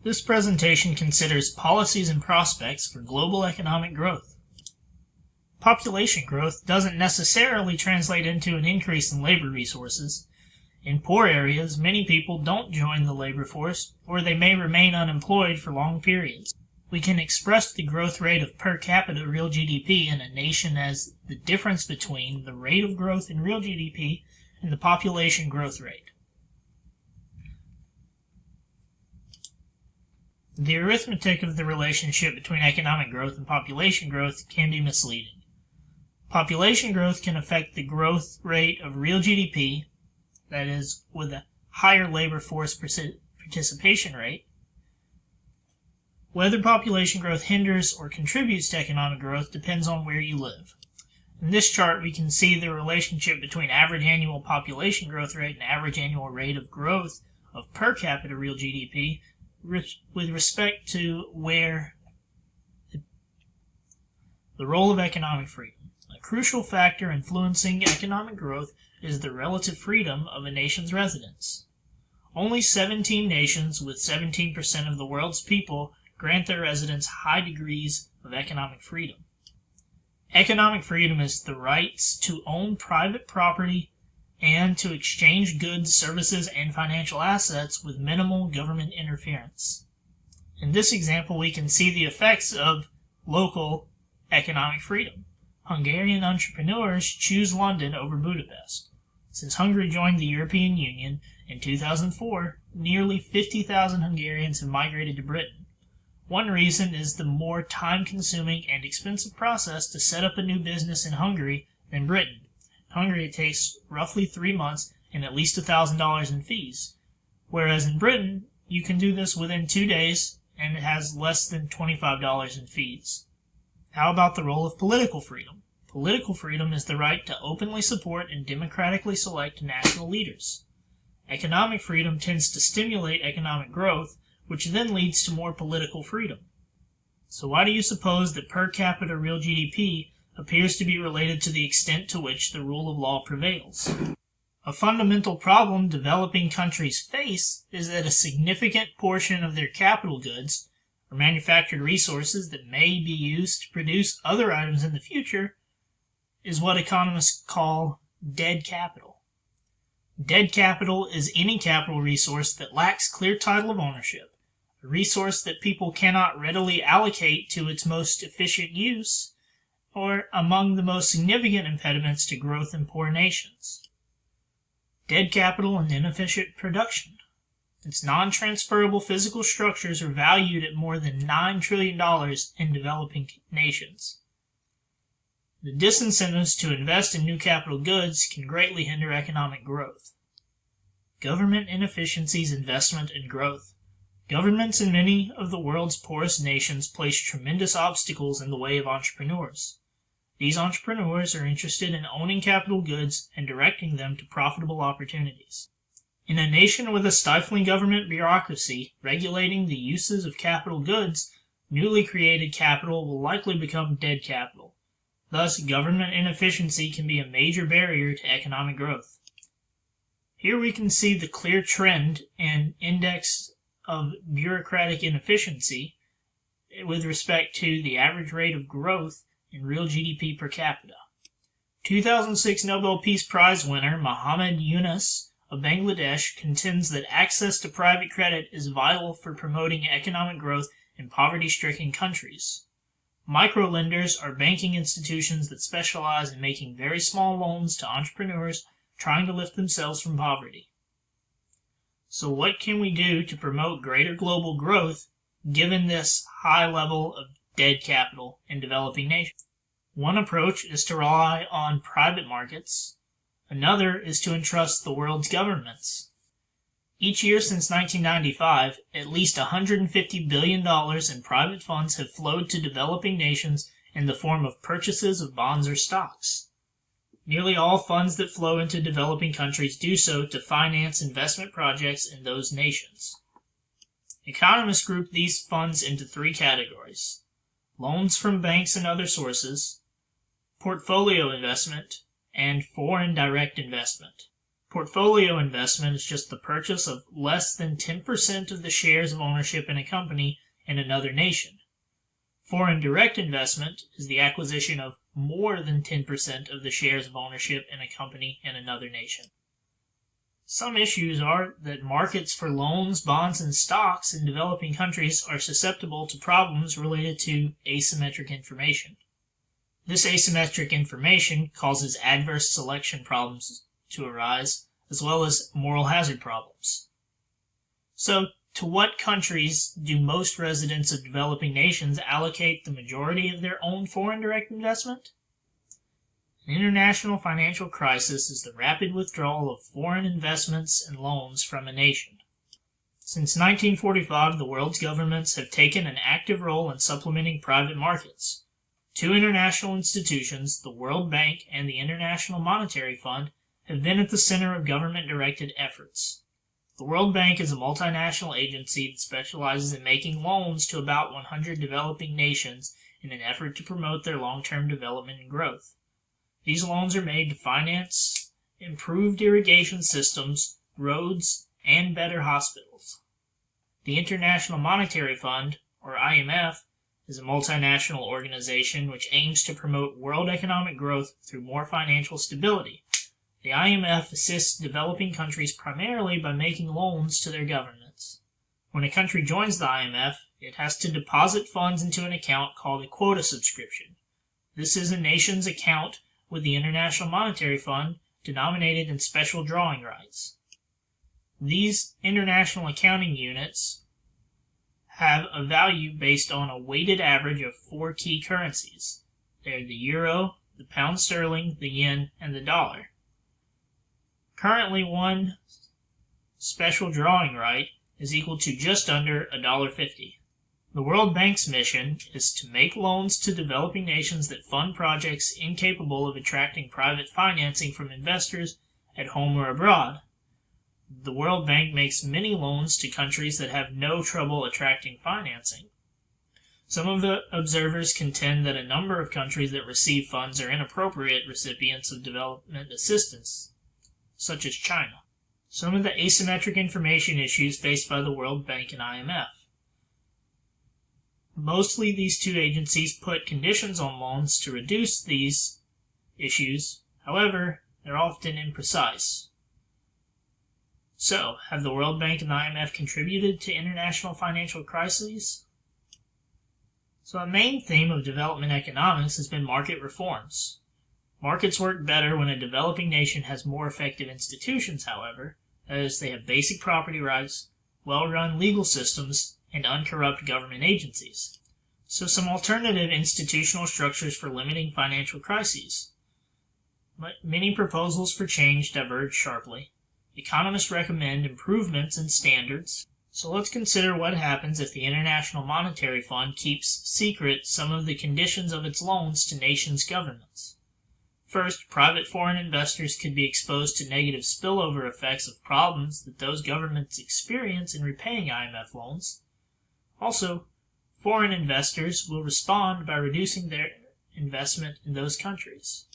This presentation considers policies and prospects for global economic growth. Population growth doesn't necessarily translate into an increase in labor resources. In poor areas, many people don't join the labor force, or they may remain unemployed for long periods. We can express the growth rate of per capita real GDP in a nation as the difference between the rate of growth in real GDP and the population growth rate. The arithmetic of the relationship between economic growth and population growth can be misleading. Population growth can affect the growth rate of real GDP, that is, with a higher labor force participation rate. Whether population growth hinders or contributes to economic growth depends on where you live. In this chart, we can see the relationship between average annual population growth rate and average annual rate of growth of per capita real GDP with respect to where the role of economic freedom. A crucial factor influencing economic growth is the relative freedom of a nation's residents. Only 17 nations with 17% of the world's people grant their residents high degrees of economic freedom. Economic freedom is the rights to own private property and to exchange goods, services, and financial assets with minimal government interference. In this example, we can see the effects of local economic freedom. Hungarian entrepreneurs choose London over Budapest. Since Hungary joined the European Union in 2004, nearly 50,000 Hungarians have migrated to Britain. One reason is the more time-consuming and expensive process to set up a new business in Hungary than Britain. In Hungary, it takes roughly 3 months and at least $1,000 in fees, whereas in Britain, you can do this within 2 days and it has less than $25 in fees. How about the role of political freedom? Political freedom is the right to openly support and democratically select national leaders. Economic freedom tends to stimulate economic growth, which then leads to more political freedom. So why do you suppose that per capita real GDP appears to be related to the extent to which the rule of law prevails? A fundamental problem developing countries face is that a significant portion of their capital goods, or manufactured resources that may be used to produce other items in the future, is what economists call dead capital. Dead capital is any capital resource that lacks clear title of ownership, a resource that people cannot readily allocate to its most efficient use, or among the most significant impediments to growth in poor nations. Dead capital and inefficient production. Its non-transferable physical structures are valued at more than $9 trillion in developing nations. The disincentives to invest in new capital goods can greatly hinder economic growth. Government inefficiencies, investment, and growth. Governments in many of the world's poorest nations place tremendous obstacles in the way of entrepreneurs. These entrepreneurs are interested in owning capital goods and directing them to profitable opportunities. In a nation with a stifling government bureaucracy regulating the uses of capital goods, newly created capital will likely become dead capital. Thus, government inefficiency can be a major barrier to economic growth. Here we can see the clear trend and index of bureaucratic inefficiency with respect to the average rate of growth in real GDP per capita. 2006 Nobel Peace Prize winner Muhammad Yunus of Bangladesh contends that access to private credit is vital for promoting economic growth in poverty-stricken countries. Microlenders are banking institutions that specialize in making very small loans to entrepreneurs trying to lift themselves from poverty. So what can we do to promote greater global growth given this high level of dead capital in developing nations? One approach is to rely on private markets. Another is to entrust the world's governments. Each year since 1995, at least $150 billion in private funds have flowed to developing nations in the form of purchases of bonds or stocks. Nearly all funds that flow into developing countries do so to finance investment projects in those nations. Economists group these funds into 3 categories: loans from banks and other sources, portfolio investment, and foreign direct investment. Portfolio investment is just the purchase of less than 10% of the shares of ownership in a company in another nation. Foreign direct investment is the acquisition of more than 10% of the shares of ownership in a company in another nation. Some issues are that markets for loans, bonds, and stocks in developing countries are susceptible to problems related to asymmetric information. This asymmetric information causes adverse selection problems to arise, as well as moral hazard problems. So, to what countries do most residents of developing nations allocate the majority of their own foreign direct investment? An international financial crisis is the rapid withdrawal of foreign investments and loans from a nation. Since 1945, the world's governments have taken an active role in supplementing private markets. Two international institutions, the World Bank and the International Monetary Fund, have been at the center of government-directed efforts. The World Bank is a multinational agency that specializes in making loans to about 100 developing nations in an effort to promote their long-term development and growth. These loans are made to finance improved irrigation systems, roads, and better hospitals. The International Monetary Fund, or IMF, is a multinational organization which aims to promote world economic growth through more financial stability. The IMF assists developing countries primarily by making loans to their governments. When a country joins the IMF, it has to deposit funds into an account called a quota subscription. This is a nation's account with the International Monetary Fund, denominated in special drawing rights. These international accounting units have a value based on a weighted average of 4 key currencies. They are the euro, the pound sterling, the yen, and the dollar. Currently, one special drawing right is equal to just under $1.50. The World Bank's mission is to make loans to developing nations that fund projects incapable of attracting private financing from investors at home or abroad. The World Bank makes many loans to countries that have no trouble attracting financing. Some of the observers contend that a number of countries that receive funds are inappropriate recipients of development assistance, such as China. Some of the asymmetric information issues faced by the World Bank and IMF. Mostly these two agencies put conditions on loans to reduce these issues. However, they're often imprecise. So, have the World Bank and the IMF contributed to international financial crises? So a main theme of development economics has been market reforms. Markets work better when a developing nation has more effective institutions, however, that is, they have basic property rights, well-run legal systems, and uncorrupt government agencies. So some alternative institutional structures for limiting financial crises. But many proposals for change diverge sharply. Economists recommend improvements in standards. So let's consider what happens if the International Monetary Fund keeps secret some of the conditions of its loans to nations' governments. First, private foreign investors could be exposed to negative spillover effects of problems that those governments experience in repaying IMF loans. Also, foreign investors will respond by reducing their investment in those countries.